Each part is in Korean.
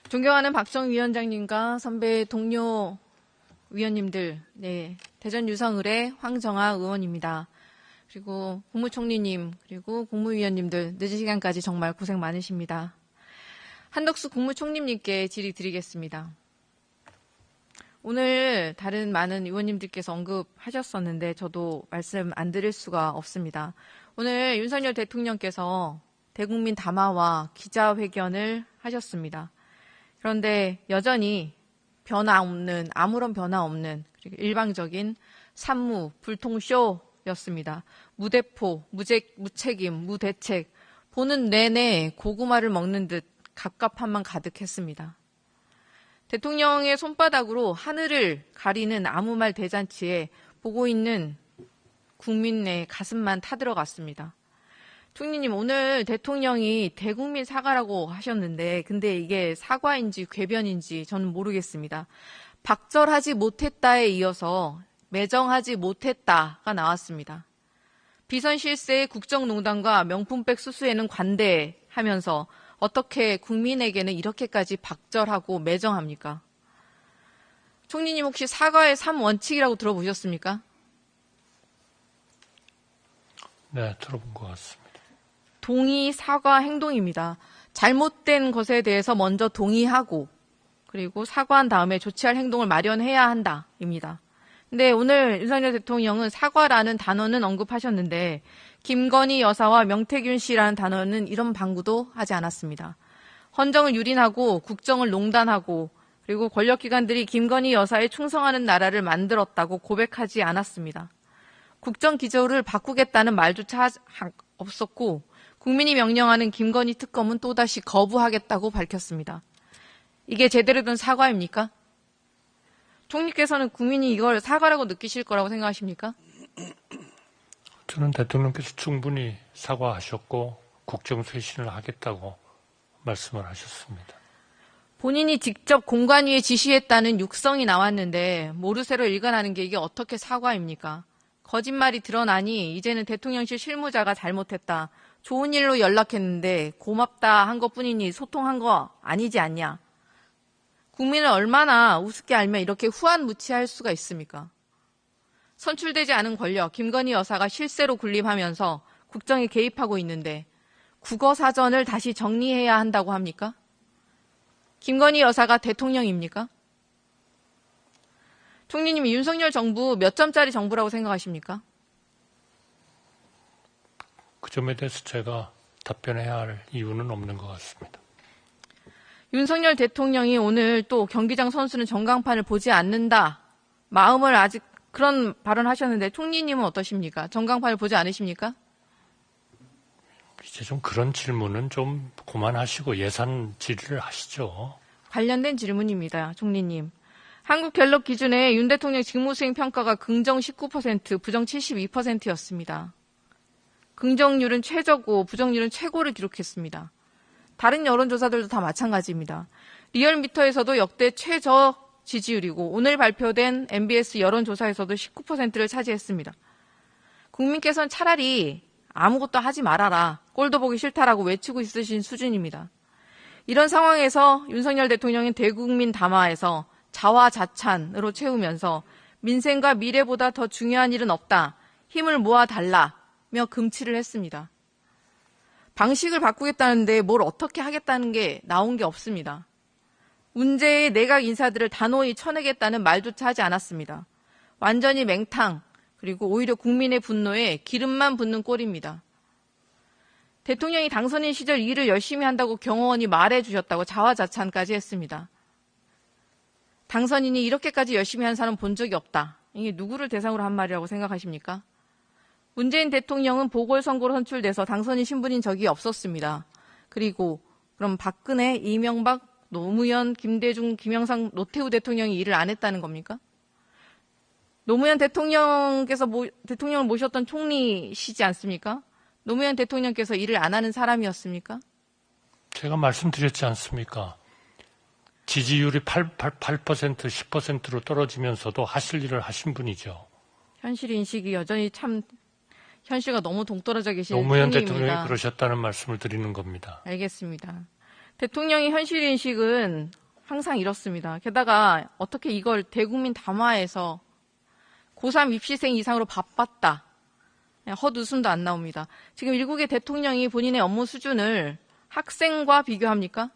존경하는 박정 위원장님과 선배 동료 위원님들, 대전 유성을의 황정아 의원입니다. 그리고 국무총리님, 그리고 국무위원님들 늦은 시간까지 정말 고생 많으십니다. 한덕수 국무총리님께 질의 드리겠습니다. 오늘 다른 많은 의원님들께서 언급하셨었는데 저도 말씀 안 드릴 수가 없습니다. 오늘 윤석열 대통령께서 대국민 담화와 기자회견을 하셨습니다. 그런데 여전히 아무런 변화 없는 일방적인 산무, 불통쇼였습니다. 무대포, 무책임, 무대책, 보는 내내 고구마를 먹는 듯 갑갑함만 가득했습니다. 대통령의 손바닥으로 하늘을 가리는 아무 말 대잔치에 보고 있는 국민의 가슴만 타들어갔습니다. 총리님, 오늘 대통령이 대국민 사과라고 하셨는데 근데 이게 사과인지 궤변인지 저는 모르겠습니다. 박절하지 못했다에 이어서 매정하지 못했다가 나왔습니다. 비선 실세의 국정농단과 명품백 수수에는 관대하면서 어떻게 국민에게는 이렇게까지 박절하고 매정합니까? 총리님 혹시 사과의 3원칙이라고 들어보셨습니까? 네, 들어본 것 같습니다. 동의, 사과, 행동입니다. 잘못된 것에 대해서 먼저 동의하고 그리고 사과한 다음에 조치할 행동을 마련해야 한다입니다. 근데 오늘 윤석열 대통령은 사과라는 단어는 언급하셨는데 김건희 여사와 명태균 씨라는 단어는 이런 방구도 하지 않았습니다. 헌정을 유린하고 국정을 농단하고 그리고 권력기관들이 김건희 여사에 충성하는 나라를 만들었다고 고백하지 않았습니다. 국정기조를 바꾸겠다는 말조차 없었고 국민이 명령하는 김건희 특검은 또다시 거부하겠다고 밝혔습니다. 이게 제대로 된 사과입니까? 총리께서는 국민이 이걸 사과라고 느끼실 거라고 생각하십니까? 저는 대통령께서 충분히 사과하셨고 국정쇄신을 하겠다고 말씀을 하셨습니다. 본인이 직접 공관위에 지시했다는 육성이 나왔는데 모르쇠로 일관하는 게 이게 어떻게 사과입니까? 거짓말이 드러나니 이제는 대통령실 실무자가 잘못했다. 좋은 일로 연락했는데 고맙다 한 것뿐이니 소통한 거 아니지 않냐. 국민을 얼마나 우습게 알면 이렇게 후안무치할 수가 있습니까? 선출되지 않은 권력, 김건희 여사가 실세로 군림하면서 국정에 개입하고 있는데 국어사전을 다시 정리해야 한다고 합니까? 김건희 여사가 대통령입니까? 총리님이 윤석열 정부 몇 점짜리 정부라고 생각하십니까? 그 점에 대해서 제가 답변해야 할 이유는 없는 것 같습니다. 윤석열 대통령이 오늘 또 경기장 선수는 전광판을 보지 않는다. 마음을 아직 그런 발언하셨는데 총리님은 어떠십니까? 전광판을 보지 않으십니까? 이제 좀 그런 질문은 좀 그만하시고 예산 질의를 하시죠. 관련된 질문입니다. 총리님. 한국갤럽 기준에 윤 대통령 직무수행 평가가 긍정 19%, 부정 72%였습니다. 긍정률은 최저고 부정률은 최고를 기록했습니다. 다른 여론조사들도 다 마찬가지입니다. 리얼미터에서도 역대 최저 지지율이고 오늘 발표된 MBS 여론조사에서도 19%를 차지했습니다. 국민께서는 차라리 아무것도 하지 말아라, 꼴도 보기 싫다라고 외치고 있으신 수준입니다. 이런 상황에서 윤석열 대통령은 대국민 담화에서 자화자찬으로 채우면서 민생과 미래보다 더 중요한 일은 없다, 힘을 모아달라며 금치를 했습니다. 방식을 바꾸겠다는데 뭘 어떻게 하겠다는 게 나온 게 없습니다. 문제의 내각 인사들을 단호히 쳐내겠다는 말조차 하지 않았습니다. 완전히 맹탕, 그리고 오히려 국민의 분노에 기름만 붓는 꼴입니다. 대통령이 당선인 시절 일을 열심히 한다고 경호원이 말해주셨다고 자화자찬까지 했습니다. 당선인이 이렇게까지 열심히 한 사람 본 적이 없다. 이게 누구를 대상으로 한 말이라고 생각하십니까? 문재인 대통령은 보궐선거로 선출돼서 당선인 신분인 적이 없었습니다. 그리고 그럼 박근혜, 이명박, 노무현, 김대중, 김영삼, 노태우 대통령이 일을 안 했다는 겁니까? 노무현 대통령께서 대통령을 모셨던 총리시지 않습니까? 노무현 대통령께서 일을 안 하는 사람이었습니까? 제가 말씀드렸지 않습니까? 지지율이 8%, 10%로 떨어지면서도 하실 일을 하신 분이죠. 현실 인식이 여전히 참 현실과 너무 동떨어져 계신 노무현 총리입니다. 대통령이 그러셨다는 말씀을 드리는 겁니다. 알겠습니다. 대통령의 현실인식은 항상 이렇습니다. 게다가 어떻게 이걸 대국민 담화에서 고3 입시생 이상으로 바빴다. 헛웃음도 안 나옵니다. 지금 일국의 대통령이 본인의 업무 수준을 학생과 비교합니까?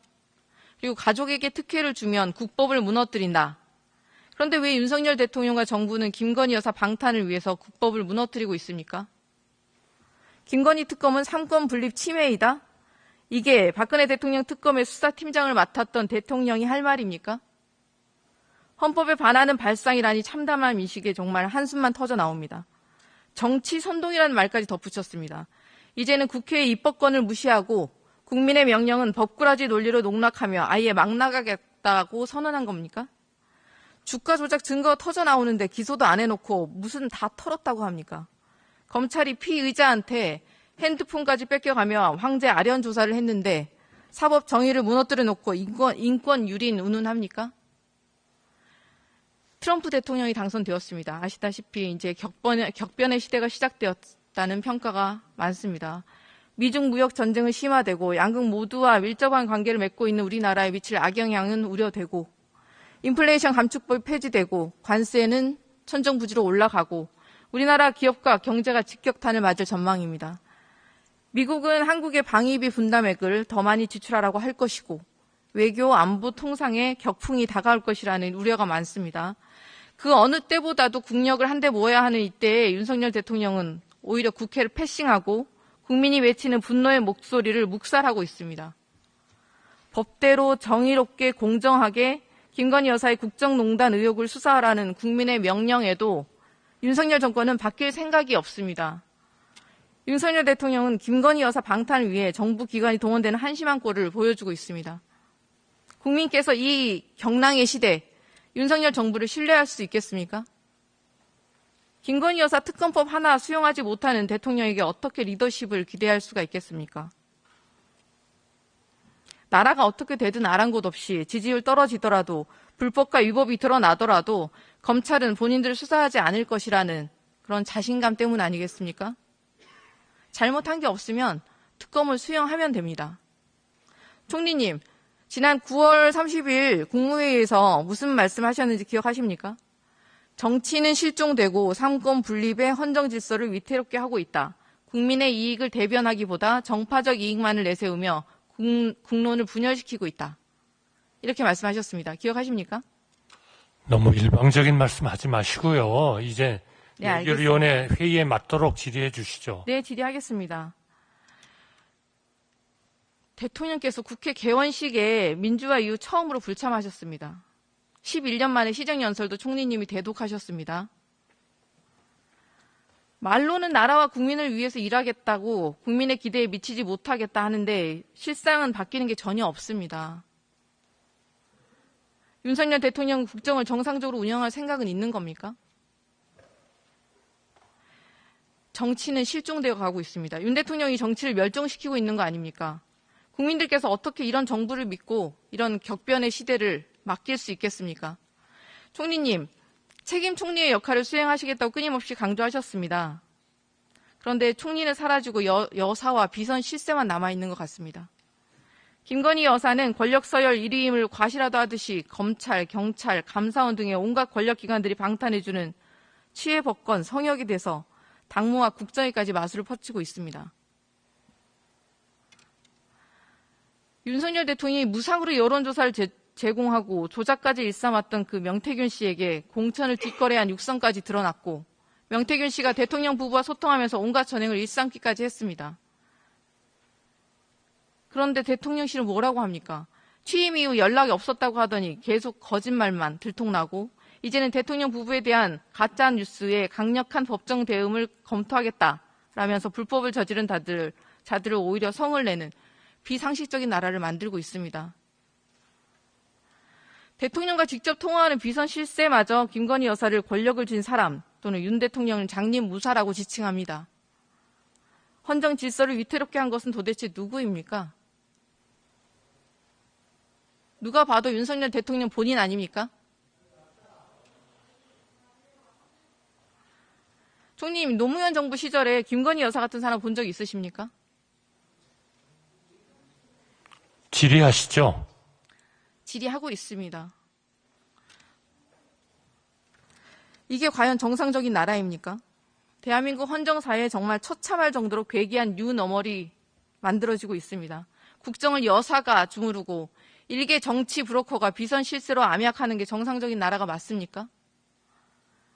그리고 가족에게 특혜를 주면 국법을 무너뜨린다. 그런데 왜 윤석열 대통령과 정부는 김건희 여사 방탄을 위해서 국법을 무너뜨리고 있습니까? 김건희 특검은 삼권 분립 침해이다? 이게 박근혜 대통령 특검의 수사팀장을 맡았던 대통령이 할 말입니까? 헌법에 반하는 발상이라니 참담한 인식에 정말 한숨만 터져 나옵니다. 정치 선동이라는 말까지 덧붙였습니다. 이제는 국회의 입법권을 무시하고 국민의 명령은 법꾸라지 논리로 농락하며 아예 막 나가겠다고 선언한 겁니까? 주가 조작 증거 터져 나오는데 기소도 안 해놓고 무슨 다 털었다고 합니까? 검찰이 피의자한테 핸드폰까지 뺏겨가며 황제 아련 조사를 했는데 사법 정의를 무너뜨려 놓고 인권 유린 운운합니까? 트럼프 대통령이 당선되었습니다. 아시다시피 이제 격변의 시대가 시작되었다는 평가가 많습니다. 미중 무역 전쟁은 심화되고 양국 모두와 밀접한 관계를 맺고 있는 우리나라에 미칠 악영향은 우려되고 인플레이션 감축법이 폐지되고 관세는 천정부지로 올라가고 우리나라 기업과 경제가 직격탄을 맞을 전망입니다. 미국은 한국의 방위비 분담액을 더 많이 지출하라고 할 것이고 외교, 안보, 통상에 격풍이 다가올 것이라는 우려가 많습니다. 그 어느 때보다도 국력을 한데 모아야 하는 이때에 윤석열 대통령은 오히려 국회를 패싱하고 국민이 외치는 분노의 목소리를 묵살하고 있습니다. 법대로 정의롭게 공정하게 김건희 여사의 국정농단 의혹을 수사하라는 국민의 명령에도 윤석열 정권은 바뀔 생각이 없습니다. 윤석열 대통령은 김건희 여사 방탄을 위해 정부 기관이 동원되는 한심한 꼴을 보여주고 있습니다. 국민께서 이 경랑의 시대 윤석열 정부를 신뢰할 수 있겠습니까? 김건희 여사 특검법 하나 수용하지 못하는 대통령에게 어떻게 리더십을 기대할 수가 있겠습니까? 나라가 어떻게 되든 아랑곳 없이 지지율 떨어지더라도 불법과 위법이 드러나더라도 검찰은 본인들을 수사하지 않을 것이라는 그런 자신감 때문 아니겠습니까? 잘못한 게 없으면 특검을 수용하면 됩니다. 총리님, 지난 9월 30일 국무회의에서 무슨 말씀하셨는지 기억하십니까? 정치는 실종되고 삼권 분립의 헌정 질서를 위태롭게 하고 있다. 국민의 이익을 대변하기보다 정파적 이익만을 내세우며 국론을 분열시키고 있다. 이렇게 말씀하셨습니다. 기억하십니까? 너무 일방적인 말씀하지 마시고요. 이제 네, 연결위원회 회의에 맞도록 질의해 주시죠. 네, 질의하겠습니다. 대통령께서 국회 개원식에 민주화 이후 처음으로 불참하셨습니다. 11년 만에 시정연설도 총리님이 대독하셨습니다. 말로는 나라와 국민을 위해서 일하겠다고 국민의 기대에 미치지 못하겠다 하는데 실상은 바뀌는 게 전혀 없습니다. 윤석열 대통령 국정을 정상적으로 운영할 생각은 있는 겁니까? 정치는 실종되어 가고 있습니다. 윤 대통령이 정치를 멸종시키고 있는 거 아닙니까? 국민들께서 어떻게 이런 정부를 믿고 이런 격변의 시대를 맡길 수 있겠습니까? 총리님, 책임 총리의 역할을 수행하시겠다고 끊임없이 강조하셨습니다. 그런데 총리는 사라지고 여사와 비선 실세만 남아있는 것 같습니다. 김건희 여사는 권력 서열 1위임을 과시라도 하듯이 검찰, 경찰, 감사원 등의 온갖 권력기관들이 방탄해주는 치외법권 성역이 돼서 당무와 국정에까지 마술을 퍼치고 있습니다. 윤석열 대통령이 무상으로 여론조사를 제공하고 조작까지 일삼았던 그 명태균 씨에게 공천을 뒷거래한 육성까지 드러났고 명태균 씨가 대통령 부부와 소통하면서 온갖 전횡을 일삼기까지 했습니다. 그런데 대통령실은 뭐라고 합니까? 취임 이후 연락이 없었다고 하더니 계속 거짓말만 들통나고 이제는 대통령 부부에 대한 가짜 뉴스에 강력한 법정 대응을 검토하겠다라면서 불법을 저지른 자들을 오히려 성을 내는 비상식적인 나라를 만들고 있습니다. 대통령과 직접 통화하는 비선 실세마저 김건희 여사를 권력을 쥔 사람 또는 윤 대통령을 장님무사라고 지칭합니다. 헌정 질서를 위태롭게 한 것은 도대체 누구입니까? 누가 봐도 윤석열 대통령 본인 아닙니까? 총리님, 노무현 정부 시절에 김건희 여사 같은 사람 본 적 있으십니까? 질의하시죠. 질의하고 있습니다. 이게 과연 정상적인 나라입니까? 대한민국 헌정사에 정말 처참할 정도로 괴기한 뉴너멀이 만들어지고 있습니다. 국정을 여사가 주무르고 일개 정치 브로커가 비선 실세로 암약하는 게 정상적인 나라가 맞습니까?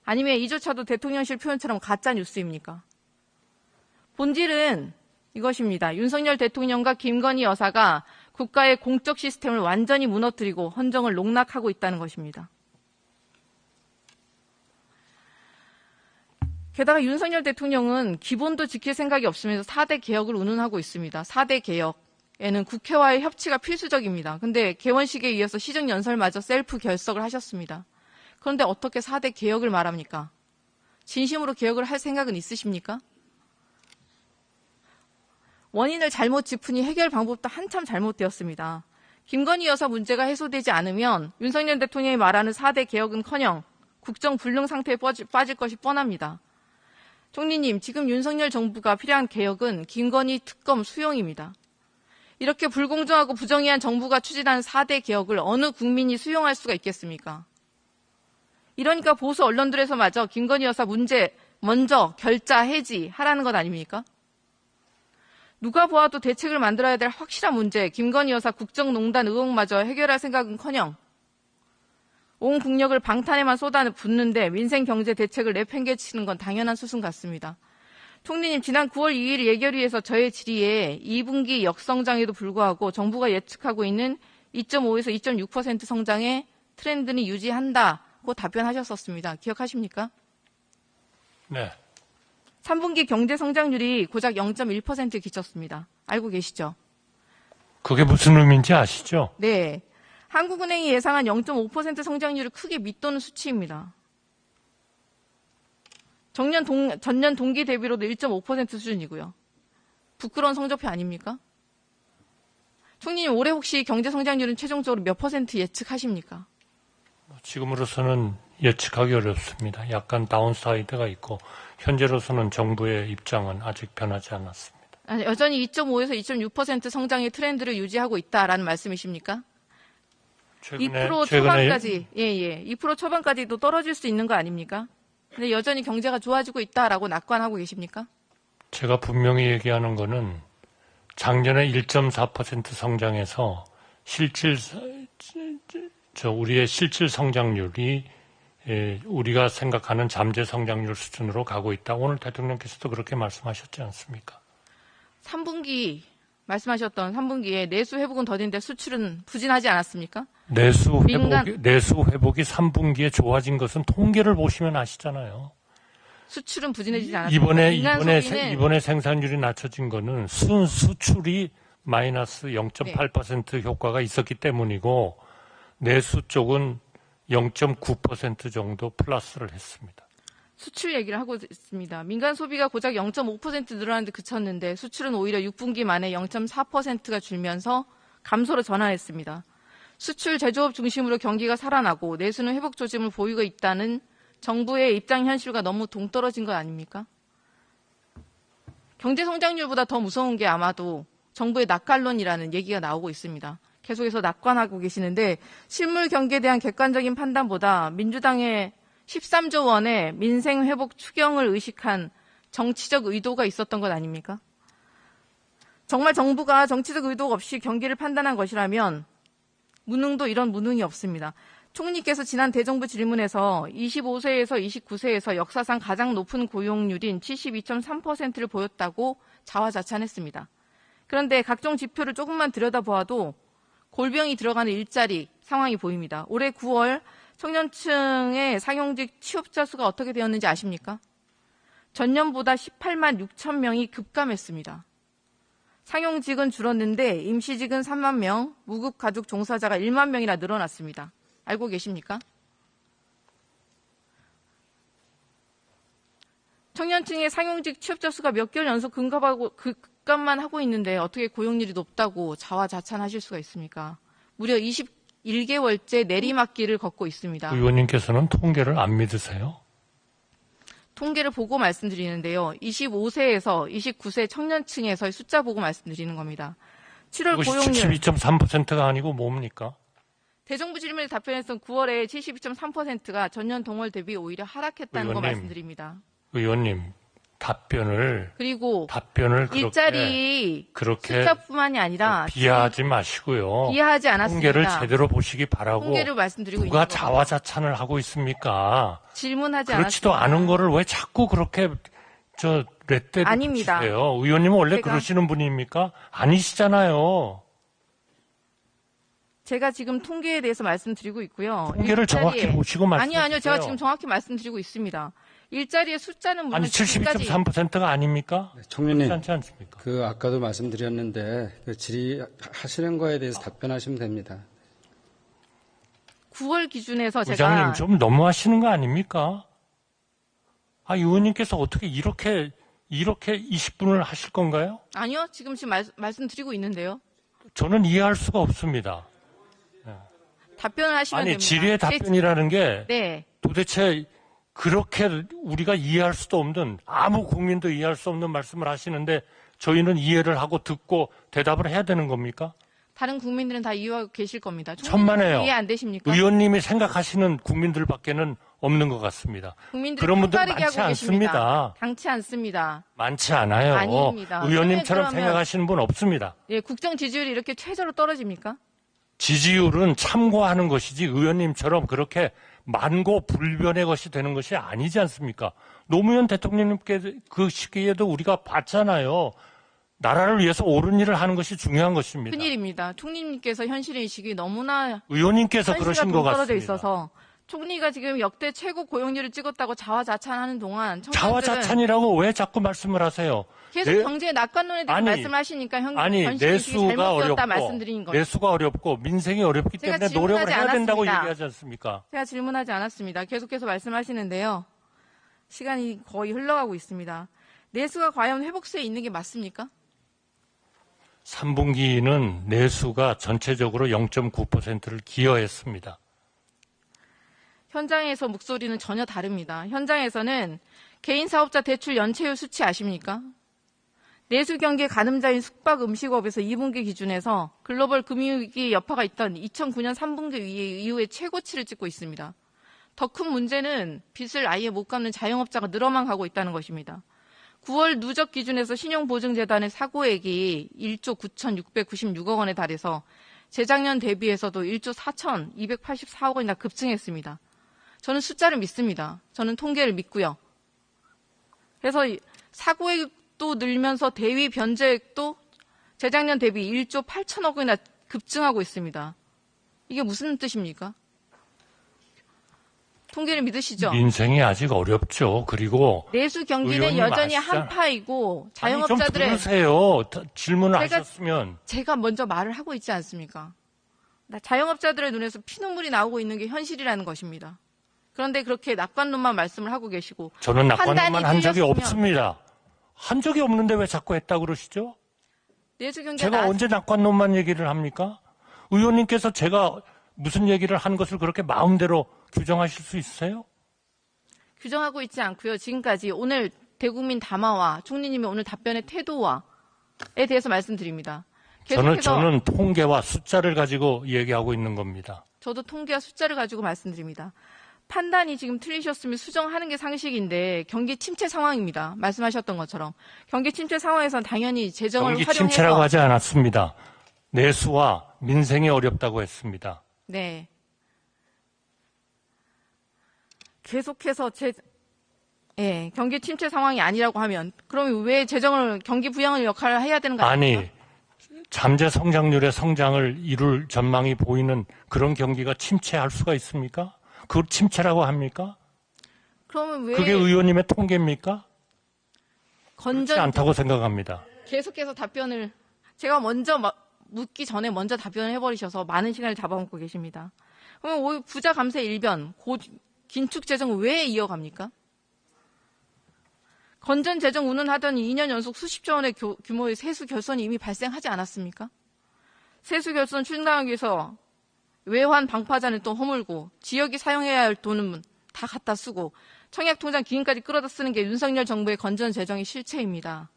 아니면 이조차도 대통령실 표현처럼 가짜 뉴스입니까? 본질은 이것입니다. 윤석열 대통령과 김건희 여사가 국가의 공적 시스템을 완전히 무너뜨리고 헌정을 농락하고 있다는 것입니다. 게다가 윤석열 대통령은 기본도 지킬 생각이 없으면서 4대 개혁을 운운하고 있습니다. 4대 개혁에는 국회와의 협치가 필수적입니다. 근데 개원식에 이어서 시정연설마저 셀프 결석을 하셨습니다. 그런데 어떻게 4대 개혁을 말합니까? 진심으로 개혁을 할 생각은 있으십니까? 원인을 잘못 짚으니 해결 방법도 한참 잘못되었습니다. 김건희 여사 문제가 해소되지 않으면 윤석열 대통령이 말하는 4대 개혁은커녕 국정 불능 상태에 빠질 것이 뻔합니다. 총리님, 지금 윤석열 정부가 필요한 개혁은 김건희 특검 수용입니다. 이렇게 불공정하고 부정의한 정부가 추진한 4대 개혁을 어느 국민이 수용할 수가 있겠습니까? 이러니까 보수 언론들에서마저 김건희 여사 문제 먼저 결자 해지하라는 것 아닙니까? 누가 보아도 대책을 만들어야 될 확실한 문제, 김건희 여사 국정농단 의혹마저 해결할 생각은커녕 온 국력을 방탄에만 쏟아붓는데 민생 경제 대책을 내팽개치는 건 당연한 수순 같습니다. 총리님, 지난 9월 2일 예결위에서 저의 질의에 2분기 역성장에도 불구하고 정부가 예측하고 있는 2.5에서 2.6% 성장의 트렌드는 유지한다고 답변하셨었습니다. 기억하십니까? 네. 3분기 경제 성장률이 고작 0.1%에 그쳤습니다. 알고 계시죠? 그게 무슨 의미인지 아시죠? 네. 한국은행이 예상한 0.5% 성장률을 크게 밑도는 수치입니다. 전년 동기 대비로도 1.5% 수준이고요. 부끄러운 성적표 아닙니까? 총리님, 올해 혹시 경제 성장률은 최종적으로 몇 퍼센트 예측하십니까? 지금으로서는 예측하기 어렵습니다. 약간 다운사이드가 있고 현재로서는 정부의 입장은 아직 변하지 않았습니다. 여전히 2.5에서 2.6% 성장의 트렌드를 유지하고 있다라는 말씀이십니까? 2% 초반까지, 2% 초반까지도 떨어질 수 있는 거 아닙니까? 근데 여전히 경제가 좋아지고 있다라고 낙관하고 계십니까? 제가 분명히 얘기하는 거는 작년에 1.4% 성장해서 우리의 실질 성장률이 우리가 생각하는 잠재 성장률 수준으로 가고 있다. 오늘 대통령께서도 그렇게 말씀하셨지 않습니까? 3분기 말씀하셨던 3분기에 내수 회복은 더딘데 수출은 부진하지 않았습니까? 내수 회복이 3분기에 좋아진 것은 통계를 보시면 아시잖아요. 수출은 부진해지지 않았습니다. 이번에 생산율이 낮춰진 거는 수출이 마이너스 0.8% 효과가 있었기 때문이고 내수 쪽은 0.9% 정도 플러스를 했습니다. 수출 얘기를 하고 있습니다. 민간 소비가 고작 0.5% 늘어났는데 그쳤는데 수출은 오히려 6분기 만에 0.4%가 줄면서 감소로 전환했습니다. 수출 제조업 중심으로 경기가 살아나고 내수는 회복 조짐을 보이고 있다는 정부의 입장 현실과 너무 동떨어진 것 아닙니까? 경제 성장률보다 더 무서운 게 아마도 정부의 낙관론이라는 얘기가 나오고 있습니다. 계속해서 낙관하고 계시는데 실물 경기에 대한 객관적인 판단보다 민주당의 13조 원의 민생 회복 추경을 의식한 정치적 의도가 있었던 것 아닙니까? 정말 정부가 정치적 의도 없이 경기를 판단한 것이라면 무능도 이런 무능이 없습니다. 총리께서 지난 대정부 질문에서 25세에서 29세에서 역사상 가장 높은 고용률인 72.3%를 보였다고 자화자찬했습니다. 그런데 각종 지표를 조금만 들여다보아도 골병이 들어가는 일자리 상황이 보입니다. 올해 9월 청년층의 상용직 취업자 수가 어떻게 되었는지 아십니까? 전년보다 18만 6천 명이 급감했습니다. 상용직은 줄었는데 임시직은 3만 명, 무급가족 종사자가 1만 명이나 늘어났습니다. 알고 계십니까? 청년층의 상용직 취업자 수가 몇 개월 연속 급감만 하고 있는데 어떻게 고용률이 높다고 자화자찬하실 수가 있습니까? 무려 21개월째 내리막길을 걷고 있습니다. 의원님께서는 통계를 안 믿으세요? 통계를 보고 말씀드리는데요. 25세에서 29세 청년층에서의 숫자 보고 말씀드리는 겁니다. 7월 그것이 고용률 72.3%가 아니고 뭡니까? 대정부 질문에 답변했던 9월에 72.3%가 전년 동월 대비 오히려 하락했다는 거 의원님. 말씀드립니다. 의원님, 답변을 그리고 그렇게 그렇게 숫자뿐만이 아니라 비하하지 마시고요. 비하하지 않았습니다. 통계를 제대로 보시기 바라고. 통계를 말씀드리고 누가 있는 겁니다. 자화자찬을 하고 있습니까? 질문하지 그렇지도 않았습니다. 않은 거를 왜 자꾸 그렇게 렛대를 아닙니다. 붙이세요? 의원님은 원래 제가- 그러시는 분입니까? 아니시잖아요. 제가 지금 통계에 대해서 말씀드리고 있고요. 통계를 정확히 보시고 말씀해 아니요. 제가 주세요. 지금 정확히 말씀드리고 있습니다. 일자리의 숫자는 물론 아니 지금까지 72.3%가 아닙니까? 네, 그렇지 총리님, 않지 않습니까? 아까도 말씀드렸는데 질의하시는 거에 대해서 답변하시면 됩니다. 9월 기준에서 제가 의장님 좀 너무하시는 거 아닙니까? 의원님께서 어떻게 이렇게 20분을 하실 건가요? 아니요. 지금 말씀드리고 있는데요. 저는 이해할 수가 없습니다. 답변을 하시면 아니 됩니다. 질의의 답변이라는 게 네. 도대체 그렇게 우리가 이해할 수도 없는, 아무 국민도 이해할 수 없는 말씀을 하시는데 저희는 이해를 하고 듣고 대답을 해야 되는 겁니까? 다른 국민들은 다 이해하고 계실 겁니다. 천만에요. 이해 안 되십니까? 의원님이 생각하시는 국민들밖에는 없는 것 같습니다. 국민들이 그런 분들 빠르게 많지 하고 계십니다. 않습니다. 당치 않습니다. 많지 않아요. 아닙니다. 의원님처럼 그러면- 생각하시는 분 없습니다. 예, 국정 지지율이 이렇게 최저로 떨어집니까? 지지율은 참고하는 것이지 의원님처럼 그렇게 만고불변의 것이 되는 것이 아니지 않습니까? 노무현 대통령님께 그 시기에도 우리가 봤잖아요. 나라를 위해서 옳은 일을 하는 것이 중요한 것입니다. 큰일입니다. 총리님께서 현실인식이 너무나 의원님께서 현실과 그러신 것 동떨어져 같습니다. 있어서 총리가 지금 역대 최고 고용률을 찍었다고 자화자찬하는 동안 청년들은 자화자찬이라고 왜 자꾸 말씀을 하세요? 계속 내- 경제 낙관론에 대해서 아니, 말씀하시니까 현실인식이 내수가 잘못되었다 말씀드린 어렵고 거예요. 내수가 어렵고 민생이 어렵기 제가 때문에 노력을 질문하지 해야 된다고 않았습니다. 얘기하지 않습니까? 제가 질문하지 않았습니다. 계속해서 말씀하시는데요. 시간이 거의 흘러가고 있습니다. 내수가 과연 회복세에 있는 게 맞습니까? 3분기는 내수가 전체적으로 0.9%를 기여했습니다. 현장에서 목소리는 전혀 다릅니다. 현장에서는 개인 사업자 대출 연체율 수치 아십니까? 내수 경기 가늠자인 숙박 음식업에서 2분기 기준에서 글로벌 금융위기 여파가 있던 2009년 3분기 이후에 최고치를 찍고 있습니다. 더 큰 문제는 빚을 아예 못 갚는 자영업자가 늘어만 가고 있다는 것입니다. 9월 누적 기준에서 신용보증재단의 사고액이 1조 9,696억 원에 달해서 재작년 대비해서도 1조 4,284억 원이나 급증했습니다. 저는 숫자를 믿습니다. 저는 통계를 믿고요. 그래서 사고액도 늘면서 대위 변제액도 재작년 대비 1조 8천억 원이나 급증하고 있습니다. 이게 무슨 뜻입니까? 통계를 믿으시죠? 민생이 아직 어렵죠. 그리고 내수 경기는 의원님 여전히 아시잖아요. 한파이고 아니, 좀 자영업자들의 들으세요. 질문을 제가- 하셨으면 제가 먼저 말을 하고 있지 않습니까? 자영업자들의 눈에서 피눈물이 나오고 있는 게 현실이라는 것입니다. 그런데 그렇게 낙관론만 말씀을 하고 계시고 저는 낙관론만 판단이 한 적이 틀렸으면- 없습니다. 한 적이 없는데 왜 자꾸 했다 그러시죠? 내수 경기가 제가 언제 낙관론만 얘기를 합니까? 의원님께서 제가 무슨 얘기를 한 것을 그렇게 마음대로 규정하실 수 있어요? 규정하고 있지 않고요. 지금까지 오늘 대국민 담화와 총리님의 오늘 답변의 태도와에 대해서 말씀드립니다. 계속해서 저는 통계와 숫자를 가지고 얘기하고 있는 겁니다. 저도 통계와 숫자를 가지고 말씀드립니다. 판단이 지금 틀리셨으면 수정하는 게 상식인데 경기 침체 상황입니다. 말씀하셨던 것처럼 경기 침체 상황에서는 당연히 재정을 경기 활용해서 침체라고 하지 않았습니다. 내수와 민생이 어렵다고 했습니다. 네. 계속해서 경기 침체 상황이 아니라고 하면 그러면 왜 재정을 경기 부양을 역할을 해야 되는 거 아닙니까? 아니, 잠재 성장률의 성장을 이룰 전망이 보이는 그런 경기가 침체할 수가 있습니까? 그걸 침체라고 합니까? 그러면 왜 그게 의원님의 통계입니까? 그렇지 건전 않다고 생각합니다. 계속해서 답변을 제가 먼저 묻기 전에 먼저 답변을 해버리셔서 많은 시간을 잡아먹고 계십니다. 그러면 부자 감세 일변 긴축 재정을 왜 이어갑니까? 건전 재정 운운하더니 2년 연속 수십조 원의 규모의 세수 결손이 이미 발생하지 않았습니까? 세수 결손 충당하기 위해서 외환 방파제는 또 허물고 지역이 사용해야 할 돈은 다 갖다 쓰고 청약통장 기금까지 끌어다 쓰는 게 윤석열 정부의 건전 재정의 실체입니다.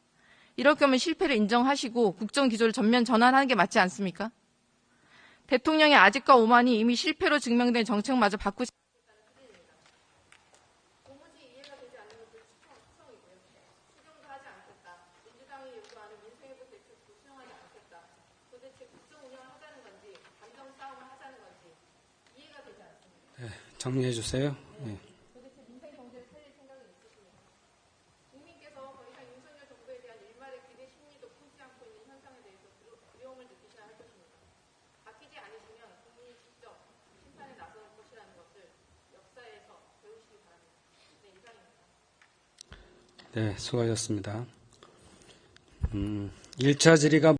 이럴 거면 실패를 인정하시고 국정 기조를 전면 전환하는 게 맞지 않습니까? 대통령의 아집과 오만이 이미 실패로 증명된 정책마저 바꾸지 도무지 이해가 되지 않는 것도 추정이고요. 수정도 하지 않겠다. 민주당이 요구하는 민생회복 대책도 수용하지 않겠다. 도대체 국정 운영을 하자는 건지 감정 싸움을 하자는 건지 이해가 되지 않습니다. 정리해 주세요. 예. 도대체 민생 경제를 살릴 생각이 있으십니까? 국민께서 더 이상 윤석열 정부에 대한 일말의 기대 심리도 품지 않고 있는 현상에 대해서 두려움을 느끼셔야 할 것입니다. 바뀌지 않으시면 국민이 직접 심판에 나설 것이라는 것을 역사에서 배우시기 바랍니다. 네, 이상입니다. 네, 수고하셨습니다. 1차 질의가